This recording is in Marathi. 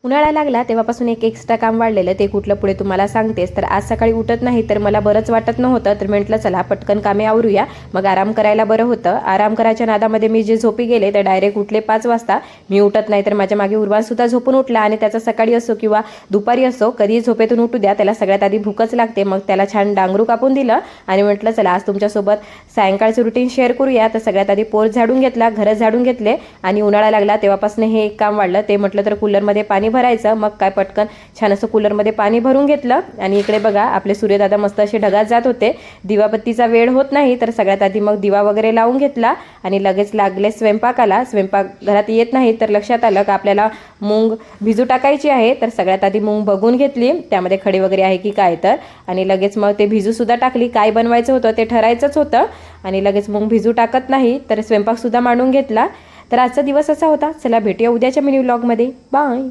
उन्हाळा लागला तेव्हापासून एक एक्स्ट्रा काम वाढलेलं, ते कुठलं पुढे तुम्हाला सांगतेस. तर आज सकाळी उठत नाही तर मला बरंच वाटत नव्हतं, तर म्हटलं चला पटकन कामे आवरूया, मग आराम करायला बरं होतं. आराम करायच्या नादामध्ये मी जे झोपी गेले तर डायरेक्ट उठले 5 वाजता. मी उठत नाही तर माझ्या मागे उर्वासुद्धा झोपून उठला, आणि त्याचा सकाळी असो किंवा दुपारी असो कधीही झोपेतून उठू द्या, त्याला सगळ्यात आधी भूकच लागते. मग त्याला छान डांगरू कापून दिलं आणि म्हटलं चला आज तुमच्यासोबत सायंकाळचं रुटीन शेअर करूया. तर सगळ्यात आधी पोर झाडून घेतला, घर झाडून घेतले, आणि उन्हाळा लागला तेव्हापासून हे एक काम वाढलं. ते म्हटलं तर कूलरमध्ये पाणी भरायचं. मग काय पटकन छान असं कूलरमध्ये पाणी भरून घेतलं. आणि इकडे बघा आपले सूर्यदादा मस्त असे ढगात जात होते. दिवाबत्तीचा वेळ होत नाही तर सगळ्यात आधी मग दिवा वगैरे लावून घेतला आणि लगेच लागले स्वयंपाकाला. स्वयंपाक घरात येत नाही तर लक्षात आलं का आपल्याला मूग भिजू टाकायची आहे. तर सगळ्यात आधी मूग बघून घेतली त्यामध्ये खडे वगैरे आहे की काय, तर आणि लगेच मग ते भिजूसुद्धा टाकली. काय बनवायचं होतं ते ठरायचंच होतं, आणि लगेच मूग भिजू टाकत नाही तर स्वयंपाकसुद्धा मांडून घेतला. तर आजचा दिवस असा होता. चला भेटूया उद्याच्या मिनी व्लॉगमध्ये. बाय.